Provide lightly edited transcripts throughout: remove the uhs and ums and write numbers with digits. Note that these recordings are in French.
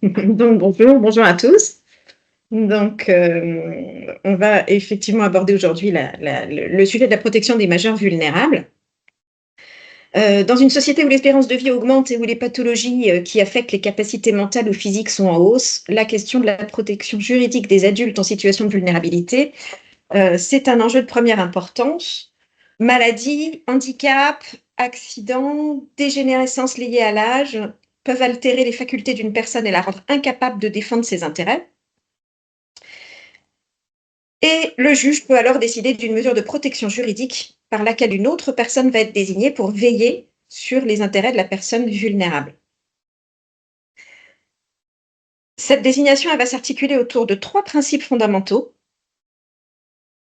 Donc bonjour à tous. Donc, on va effectivement aborder aujourd'hui le sujet de la protection des majeurs vulnérables. Dans une société où l'espérance de vie augmente et où les pathologies qui affectent les capacités mentales ou physiques sont en hausse, la question de la protection juridique des adultes en situation de vulnérabilité, c'est un enjeu de première importance. Maladies, handicap, accidents, dégénérescences liées à l'âge peuvent altérer les facultés d'une personne et la rendre incapable de défendre ses intérêts. Et le juge peut alors décider d'une mesure de protection juridique par laquelle une autre personne va être désignée pour veiller sur les intérêts de la personne vulnérable. Cette désignation, elle va s'articuler autour de trois principes fondamentaux: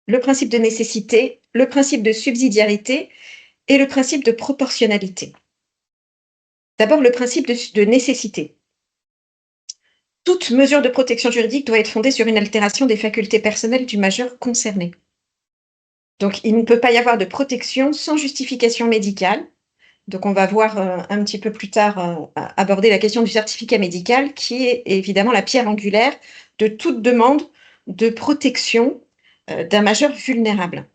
le principe de nécessité, le principe de subsidiarité et le principe de proportionnalité. D'abord, le principe de nécessité. Toute mesure de protection juridique doit être fondée sur une altération des facultés personnelles du majeur concerné. Donc, il ne peut pas y avoir de protection sans justification médicale. Donc, on va voir un petit peu plus tard aborder la question du certificat médical, qui est évidemment la pierre angulaire de toute demande de protection d'un majeur vulnérable.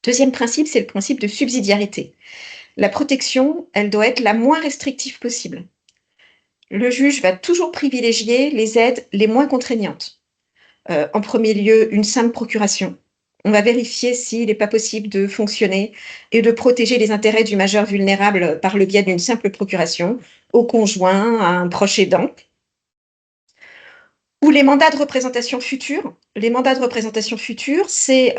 Deuxième principe, c'est le principe de subsidiarité. La protection, elle doit être la moins restrictive possible. Le juge va toujours privilégier les aides les moins contraignantes. En premier lieu, une simple procuration. On va vérifier s'il n'est pas possible de fonctionner et de protéger les intérêts du majeur vulnérable par le biais d'une simple procuration au conjoint, à un proche aidant. Ou les mandats de représentation future. Les mandats de représentation future, c'est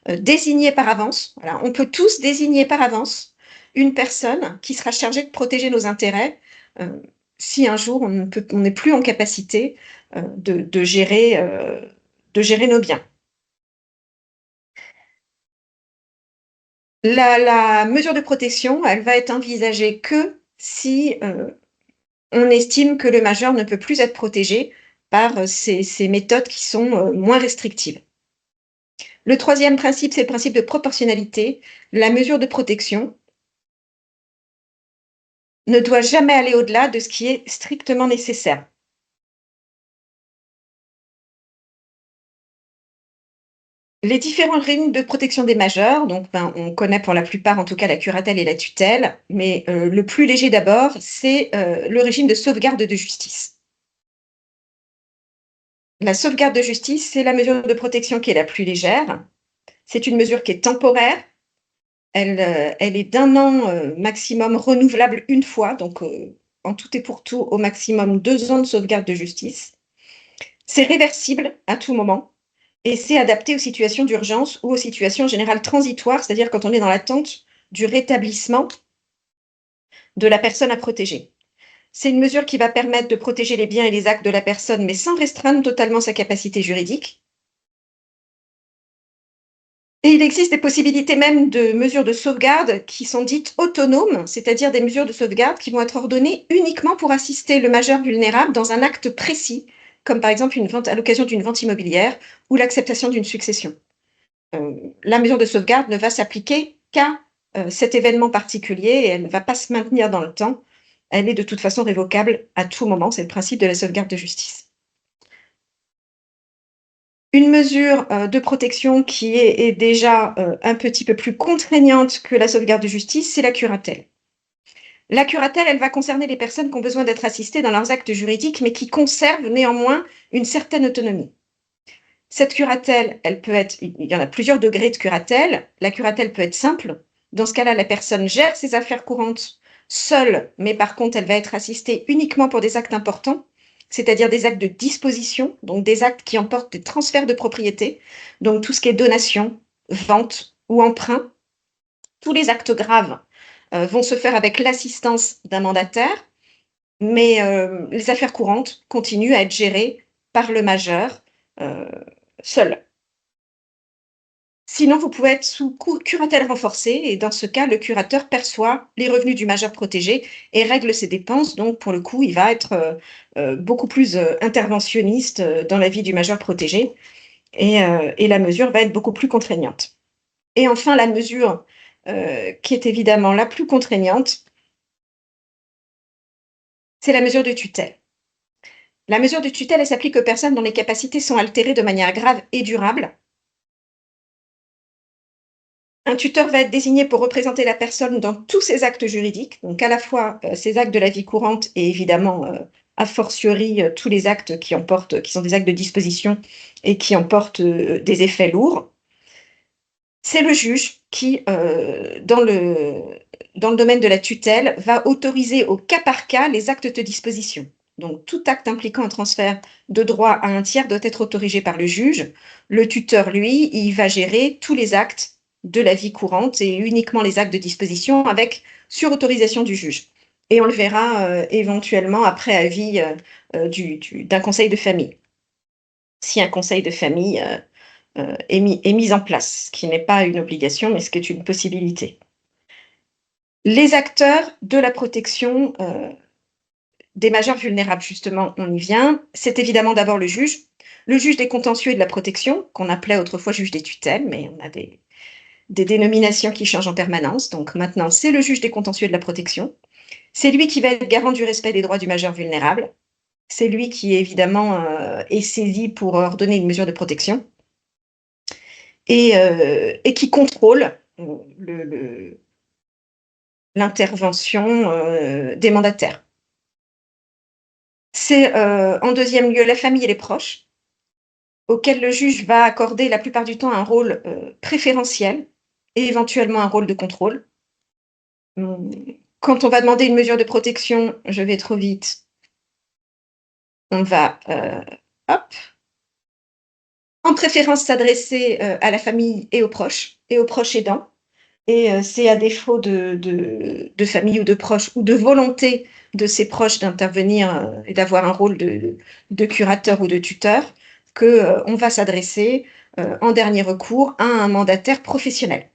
désigner par avance. Voilà, on peut tous désigner par avance une personne qui sera chargée de protéger nos intérêts euh, si un jour on n'est plus en capacité de gérer nos biens. La mesure de protection, elle va être envisagée que si on estime que le majeur ne peut plus être protégé par ces méthodes qui sont moins restrictives. Le troisième principe, c'est le principe de proportionnalité. La mesure de protection ne doit jamais aller au-delà de ce qui est strictement nécessaire. Les différents régimes de protection des majeurs, donc on connaît pour la plupart en tout cas la curatelle et la tutelle, mais le plus léger d'abord, c'est le régime de sauvegarde de justice. La sauvegarde de justice, c'est la mesure de protection qui est la plus légère. C'est une mesure qui est temporaire. Elle est d'un an maximum, renouvelable une fois, donc en tout et pour tout, au maximum 2 ans de sauvegarde de justice. C'est réversible à tout moment et c'est adapté aux situations d'urgence ou aux situations générales transitoires, c'est-à-dire quand on est dans l'attente du rétablissement de la personne à protéger. C'est une mesure qui va permettre de protéger les biens et les actes de la personne, mais sans restreindre totalement sa capacité juridique. Et il existe des possibilités même de mesures de sauvegarde qui sont dites autonomes, c'est-à-dire des mesures de sauvegarde qui vont être ordonnées uniquement pour assister le majeur vulnérable dans un acte précis, comme par exemple une vente à l'occasion d'une vente immobilière ou l'acceptation d'une succession. La mesure de sauvegarde ne va s'appliquer qu'à cet événement particulier et elle ne va pas se maintenir dans le temps. Elle est de toute façon révocable à tout moment. C'est le principe de la sauvegarde de justice. Une mesure de protection qui est déjà un petit peu plus contraignante que la sauvegarde de justice, c'est la curatelle. La curatelle, elle va concerner les personnes qui ont besoin d'être assistées dans leurs actes juridiques, mais qui conservent néanmoins une certaine autonomie. Cette curatelle, elle peut être, il y en a plusieurs degrés de curatelle. La curatelle peut être simple. Dans ce cas-là, la personne gère ses affaires courantes seule, mais par contre, elle va être assistée uniquement pour des actes importants, c'est-à-dire des actes de disposition, donc des actes qui emportent des transferts de propriété, donc tout ce qui est donation, vente ou emprunt. Tous les actes graves vont se faire avec l'assistance d'un mandataire, mais les affaires courantes continuent à être gérées par le majeur euh, seul. Sinon, vous pouvez être sous curatelle renforcée et dans ce cas, le curateur perçoit les revenus du majeur protégé et règle ses dépenses. Donc, pour le coup, il va être beaucoup plus interventionniste dans la vie du majeur protégé et la mesure va être beaucoup plus contraignante. Et enfin, la mesure qui est évidemment la plus contraignante, c'est la mesure de tutelle. La mesure de tutelle, elle s'applique aux personnes dont les capacités sont altérées de manière grave et durable. Un tuteur va être désigné pour représenter la personne dans tous ses actes juridiques, donc à la fois ses actes de la vie courante et évidemment, a fortiori, tous les actes qui sont des actes de disposition et qui emportent des effets lourds. C'est le juge qui, dans le domaine de la tutelle, va autoriser au cas par cas les actes de disposition. Donc, tout acte impliquant un transfert de droit à un tiers doit être autorisé par le juge. Le tuteur, lui, il va gérer tous les actes de la vie courante et uniquement les actes de disposition avec sur autorisation du juge. Et on le verra éventuellement après avis d'un conseil de famille. Si un conseil de famille est mise en place, ce qui n'est pas une obligation, mais ce qui est une possibilité. Les acteurs de la protection des majeurs vulnérables, justement, on y vient. C'est évidemment d'abord le juge des contentieux et de la protection, qu'on appelait autrefois juge des tutelles, mais on a des dénominations qui changent en permanence. Donc maintenant, c'est le juge des contentieux et de la protection. C'est lui qui va être garant du respect des droits du majeur vulnérable. C'est lui qui, évidemment, est saisi pour ordonner une mesure de protection. Et qui contrôle l'intervention des mandataires. C'est en deuxième lieu la famille et les proches, auxquels le juge va accorder la plupart du temps un rôle préférentiel et éventuellement un rôle de contrôle. Quand on va demander une mesure de protection, je vais trop vite, on va hop, en préférence s'adresser à la famille et aux proches aidants. Et c'est à défaut de famille ou de proches ou de volonté de ces proches d'intervenir et d'avoir un rôle de curateur ou de tuteur qu'on va s'adresser en dernier recours à un mandataire professionnel.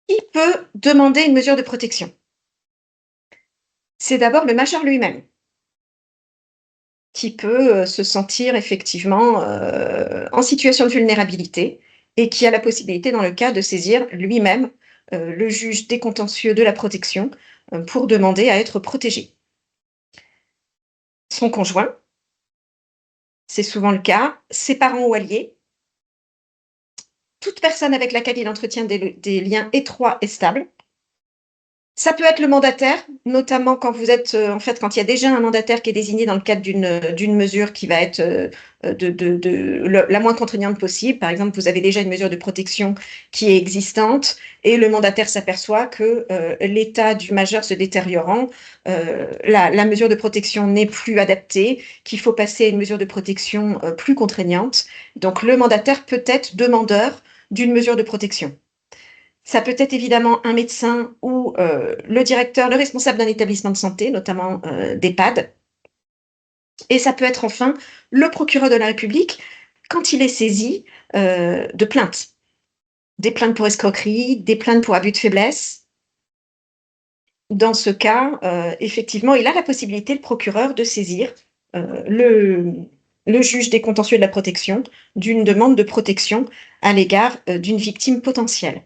Qui peut demander une mesure de protection? C'est d'abord le majeur lui-même qui peut se sentir effectivement en situation de vulnérabilité et qui a la possibilité, dans le cas, de saisir lui-même le juge des contentieux de la protection pour demander à être protégé. Son conjoint, c'est souvent le cas, ses parents ou alliés, toute personne avec laquelle il entretient des liens étroits et stables. Ça peut être le mandataire, notamment quand vous êtes, en fait, quand il y a déjà un mandataire qui est désigné dans le cadre d'une mesure qui va être la moins contraignante possible. Par exemple, vous avez déjà une mesure de protection qui est existante et le mandataire s'aperçoit que l'état du majeur se détériorant, la mesure de protection n'est plus adaptée, qu'il faut passer à une mesure de protection plus contraignante. Donc, le mandataire peut être demandeur d'une mesure de protection. Ça peut être évidemment un médecin ou le directeur, le responsable d'un établissement de santé, notamment d'EHPAD. Et ça peut être enfin le procureur de la République quand il est saisi de plaintes. Des plaintes pour escroquerie, des plaintes pour abus de faiblesse. Dans ce cas, effectivement, il a la possibilité, le procureur, de saisir le juge des contentieux de la protection d'une demande de protection à l'égard d'une victime potentielle.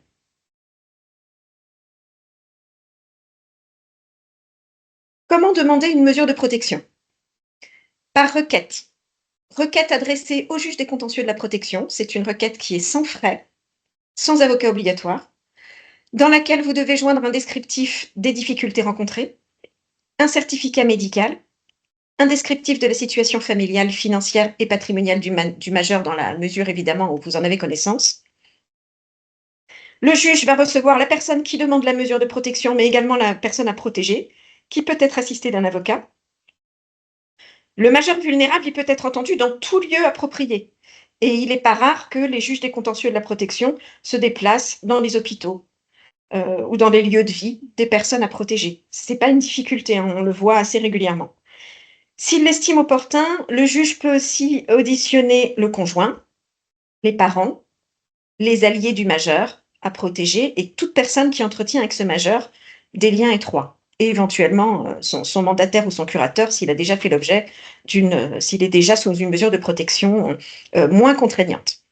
Comment demander une mesure de protection? Par requête. Requête adressée au juge des contentieux de la protection. C'est une requête qui est sans frais, sans avocat obligatoire, dans laquelle vous devez joindre un descriptif des difficultés rencontrées, un certificat médical, un descriptif de la situation familiale, financière et patrimoniale du majeur dans la mesure évidemment où vous en avez connaissance. Le juge va recevoir la personne qui demande la mesure de protection, mais également la personne à protéger, qui peut être assistée d'un avocat. Le majeur vulnérable, il peut être entendu dans tout lieu approprié. Et il n'est pas rare que les juges des contentieux de la protection se déplacent dans les hôpitaux ou dans les lieux de vie des personnes à protéger. Ce n'est pas une difficulté, hein, on le voit assez régulièrement. S'il l'estime opportun, le juge peut aussi auditionner le conjoint, les parents, les alliés du majeur à protéger et toute personne qui entretient avec ce majeur des liens étroits. Et éventuellement son mandataire ou son curateur s'il a déjà fait l'objet s'il est déjà sous une mesure de protection moins contraignante.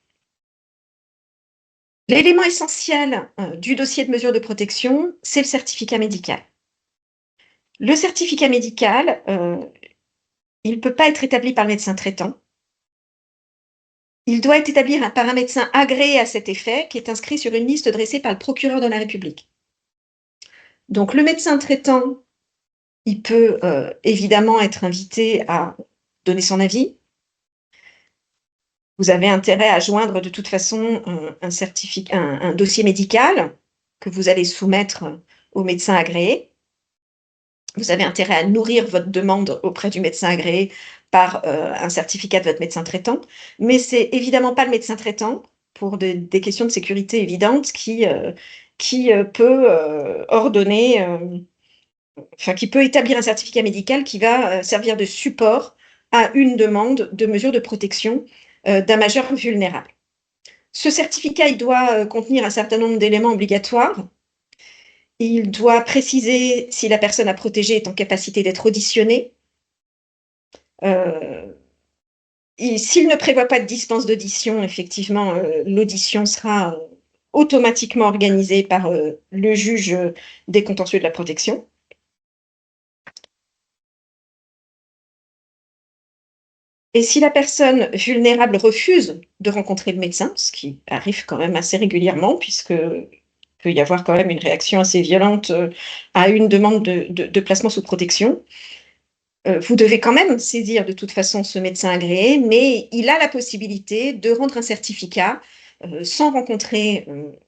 L'élément essentiel du dossier de mesure de protection, c'est le certificat médical. Le certificat médical, il ne peut pas être établi par le médecin traitant. Il doit être établi par un médecin agréé à cet effet, qui est inscrit sur une liste dressée par le procureur de la République. Donc le médecin traitant, il peut évidemment être invité à donner son avis. Vous avez intérêt à joindre de toute façon un dossier médical que vous allez soumettre au médecin agréé. Vous avez intérêt à nourrir votre demande auprès du médecin agréé par un certificat de votre médecin traitant, mais c'est évidemment pas le médecin traitant, pour des questions de sécurité évidentes, qui peut ordonner, enfin qui peut établir un certificat médical qui va servir de support à une demande de mesure de protection d'un majeur vulnérable. Ce certificat, il doit contenir un certain nombre d'éléments obligatoires. Il doit préciser si la personne à protéger est en capacité d'être auditionnée. Et s'il ne prévoit pas de dispense d'audition, effectivement, l'audition sera automatiquement organisée par le juge des contentieux de la protection. Et si la personne vulnérable refuse de rencontrer le médecin, ce qui arrive quand même assez régulièrement, puisque peut y avoir quand même une réaction assez violente à une demande de placement sous protection, vous devez quand même saisir de toute façon ce médecin agréé, mais il a la possibilité de rendre un certificat sans rencontrer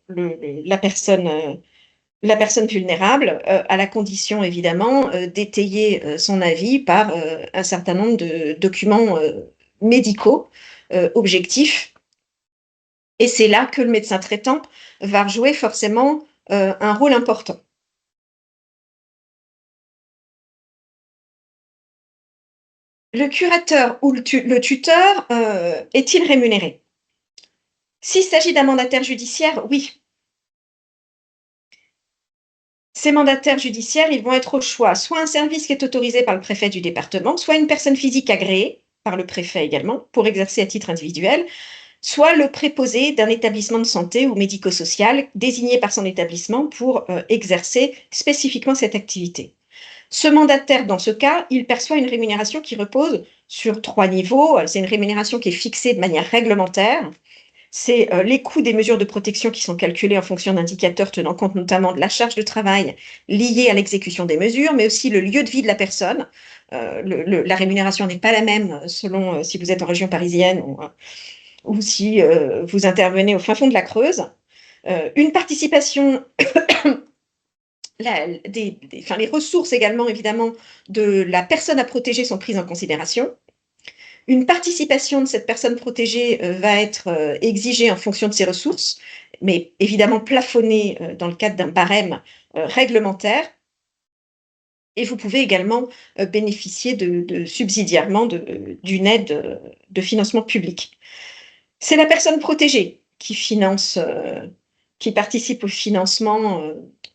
la personne vulnérable, à la condition évidemment d'étayer son avis par un certain nombre de documents médicaux objectifs. Et c'est là que le médecin traitant va jouer forcément un rôle important. Le curateur ou le tuteur est-il rémunéré? S'il s'agit d'un mandataire judiciaire, oui. Ces mandataires judiciaires, ils vont être au choix, soit un service qui est autorisé par le préfet du département, soit une personne physique agréée par le préfet également pour exercer à titre individuel, soit le préposé d'un établissement de santé ou médico-social désigné par son établissement pour exercer spécifiquement cette activité. Ce mandataire, dans ce cas, il perçoit une rémunération qui repose sur 3 niveaux. C'est une rémunération qui est fixée de manière réglementaire. C'est les coûts des mesures de protection qui sont calculés en fonction d'indicateurs tenant compte notamment de la charge de travail liée à l'exécution des mesures, mais aussi le lieu de vie de la personne. La rémunération n'est pas la même selon si vous êtes en région parisienne ou si vous intervenez au fin fond de la Creuse. Une participation les ressources également, évidemment, de la personne à protéger sont prises en considération. Une participation de cette personne protégée va être exigée en fonction de ses ressources, mais évidemment plafonnée dans le cadre d'un barème réglementaire. Et vous pouvez également bénéficier subsidiairement d'une aide de financement public. C'est la personne protégée qui participe au financement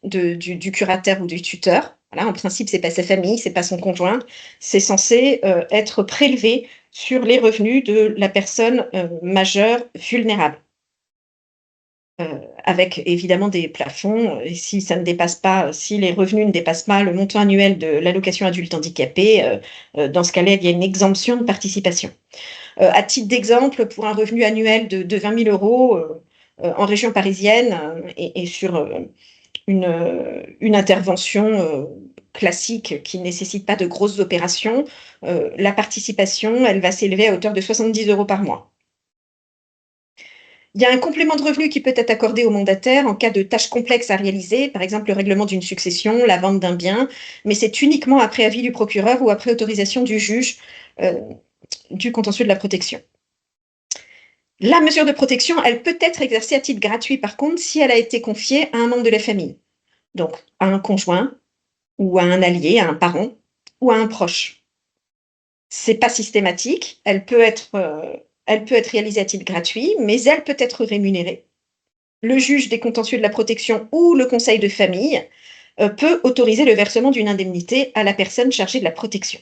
du curateur ou du tuteur. Voilà, en principe, c'est pas sa famille, c'est pas son conjoint. C'est censé être prélevé sur les revenus de la personne majeure vulnérable. Avec évidemment des plafonds, et si les revenus ne dépassent pas le montant annuel de l'allocation adulte handicapé, dans ce cas-là, il y a une exemption de participation. À titre d'exemple, pour un revenu annuel de 20 000 euros en région parisienne et sur une intervention classique qui ne nécessite pas de grosses opérations, la participation, elle va s'élever à hauteur de 70 euros par mois. Il y a un complément de revenu qui peut être accordé au mandataire en cas de tâches complexes à réaliser, par exemple le règlement d'une succession, la vente d'un bien, mais c'est uniquement après avis du procureur ou après autorisation du juge du contentieux de la protection. La mesure de protection, elle peut être exercée à titre gratuit, par contre, si elle a été confiée à un membre de la famille, donc à un conjoint ou à un allié, à un parent ou à un proche. C'est pas systématique, elle peut être réalisée à titre gratuit, mais elle peut être rémunérée. Le juge des contentieux de la protection ou le conseil de famille peut autoriser le versement d'une indemnité à la personne chargée de la protection.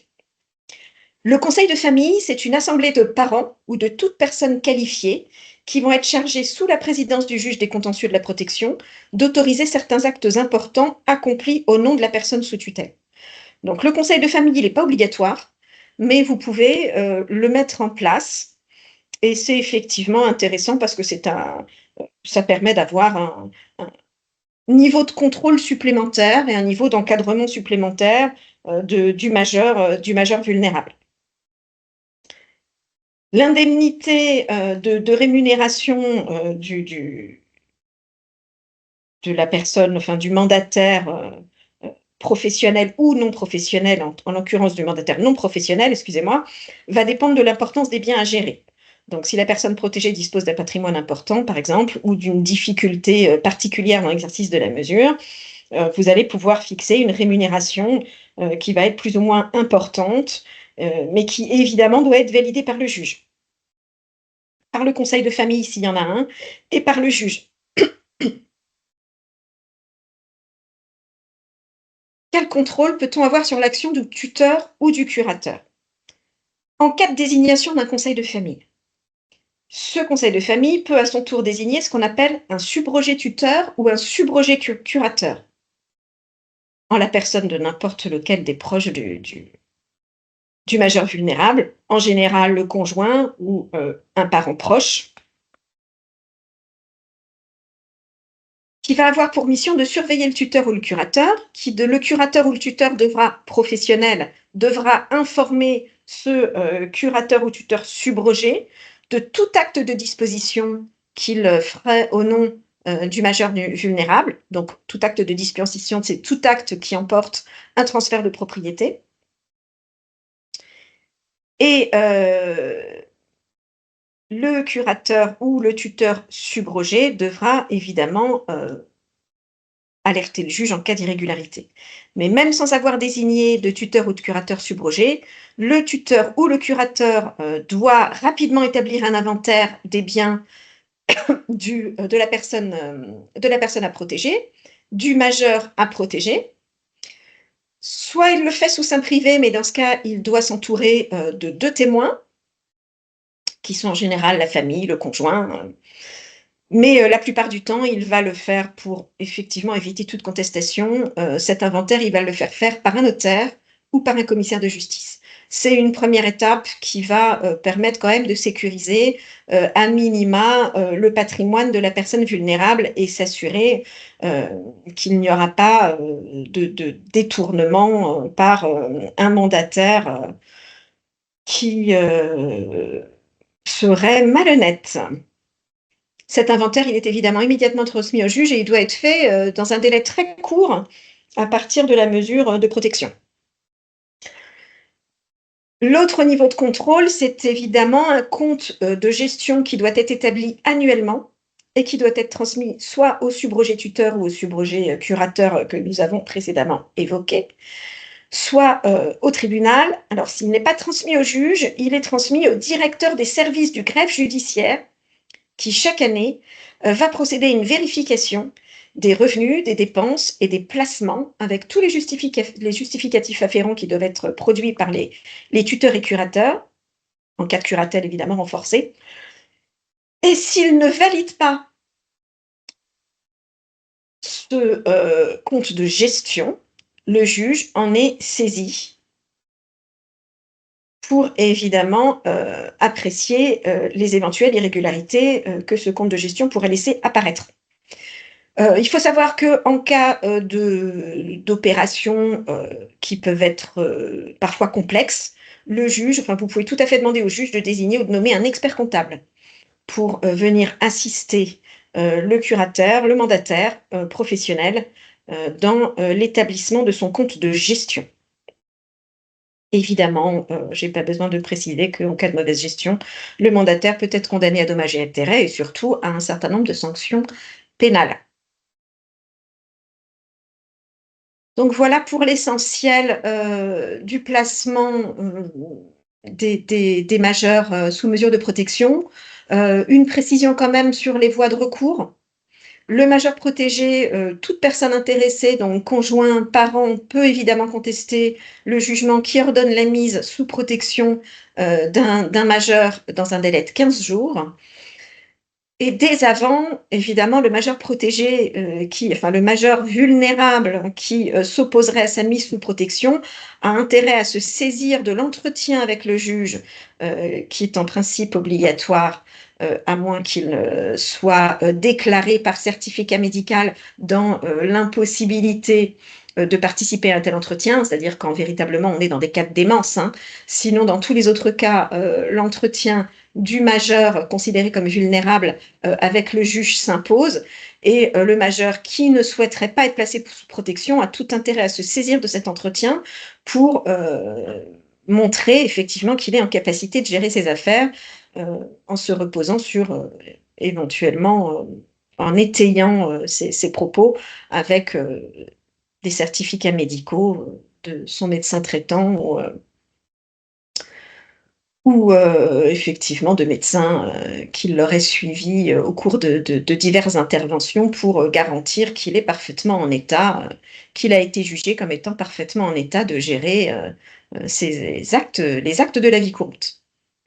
Le conseil de famille, c'est une assemblée de parents ou de toute personne qualifiée qui vont être chargés, sous la présidence du juge des contentieux de la protection, d'autoriser certains actes importants accomplis au nom de la personne sous tutelle. Donc le conseil de famille, il n'est pas obligatoire, mais vous pouvez le mettre en place. Et c'est effectivement intéressant parce que ça permet d'avoir un niveau de contrôle supplémentaire et un niveau d'encadrement supplémentaire du majeur vulnérable. L'indemnité de rémunération de la personne, enfin du mandataire professionnel ou non professionnel, en l'occurrence du mandataire non professionnel, excusez-moi, va dépendre de l'importance des biens à gérer. Donc, si la personne protégée dispose d'un patrimoine important, par exemple, ou d'une difficulté particulière dans l'exercice de la mesure, vous allez pouvoir fixer une rémunération qui va être plus ou moins importante, mais qui évidemment doit être validée par le juge, par le conseil de famille s'il y en a un, et par le juge. Quel contrôle peut-on avoir sur l'action du tuteur ou du curateur? En cas de désignation d'un conseil de famille, ce conseil de famille peut à son tour désigner ce qu'on appelle un subrogé tuteur ou un subrogé curateur, en la personne de n'importe lequel des proches du majeur vulnérable, en général le conjoint ou un parent proche, qui va avoir pour mission de surveiller le tuteur ou le curateur, le curateur ou le tuteur professionnel devra informer ce curateur ou tuteur subrogé de tout acte de disposition qu'il ferait au nom du majeur vulnérable. Donc, tout acte de disposition, c'est tout acte qui emporte un transfert de propriété. Et le curateur ou le tuteur subrogé devra évidemment alerter le juge en cas d'irrégularité. Mais même sans avoir désigné de tuteur ou de curateur subrogé, le tuteur ou le curateur doit rapidement établir un inventaire des biens de la personne à protéger, du majeur à protéger. Soit il le fait sous seing privé, mais dans ce cas, il doit s'entourer de 2 témoins, qui sont en général la famille, le conjoint. Mais la plupart du temps, il va le faire pour effectivement éviter toute contestation. Cet inventaire, il va le faire par un notaire ou par un commissaire de justice. C'est une première étape qui va permettre quand même de sécuriser à minima le patrimoine de la personne vulnérable et s'assurer qu'il n'y aura pas de détournement par un mandataire qui serait malhonnête. Cet inventaire, il est évidemment immédiatement transmis au juge et il doit être fait dans un délai très court à partir de la mesure de protection. L'autre niveau de contrôle, c'est évidemment un compte de gestion qui doit être établi annuellement et qui doit être transmis soit au subrogé tuteur ou au subrogé curateur que nous avons précédemment évoqué, soit au tribunal. Alors, s'il n'est pas transmis au juge, il est transmis au directeur des services du greffe judiciaire qui, chaque année, va procéder à une vérification des revenus, des dépenses et des placements avec tous les justificatifs afférents qui doivent être produits par les tuteurs et curateurs, en cas de curatelle évidemment renforcée. Et s'il ne valide pas ce compte de gestion, le juge en est saisi pour évidemment apprécier les éventuelles irrégularités que ce compte de gestion pourrait laisser apparaître. Il faut savoir qu'en cas d'opérations qui peuvent être parfois complexes, le juge, enfin vous pouvez tout à fait demander au juge de désigner ou de nommer un expert comptable pour venir assister le curateur, le mandataire professionnel dans l'établissement de son compte de gestion. Évidemment, je n'ai pas besoin de préciser qu'en cas de mauvaise gestion, le mandataire peut être condamné à dommages et intérêts et surtout à un certain nombre de sanctions pénales. Donc voilà pour l'essentiel du placement des majeurs sous mesure de protection. Une précision quand même sur les voies de recours. Le majeur protégé, toute personne intéressée, donc conjoint, parent, peut évidemment contester le jugement qui ordonne la mise sous protection d'un majeur dans un délai de 15 jours. Et dès avant, évidemment, le majeur protégé, le majeur vulnérable qui, s'opposerait à sa mise sous protection, a intérêt à se saisir de l'entretien avec le juge, qui est en principe obligatoire, à moins qu'il ne soit, déclaré par certificat médical dans, l'impossibilité, de participer à un tel entretien, c'est-à-dire quand véritablement on est dans des cas de démence, hein. Sinon, dans tous les autres cas, l'entretien du majeur considéré comme vulnérable avec le juge s'impose, et le majeur qui ne souhaiterait pas être placé sous protection a tout intérêt à se saisir de cet entretien pour montrer effectivement qu'il est en capacité de gérer ses affaires, en se reposant sur éventuellement en étayant ses propos avec des certificats médicaux de son médecin traitant ou effectivement de médecins, qui l'auraient suivi, au cours de diverses interventions pour, garantir qu'il est parfaitement en état, qu'il a été jugé comme étant parfaitement en état de gérer, ses actes les actes de la vie courante.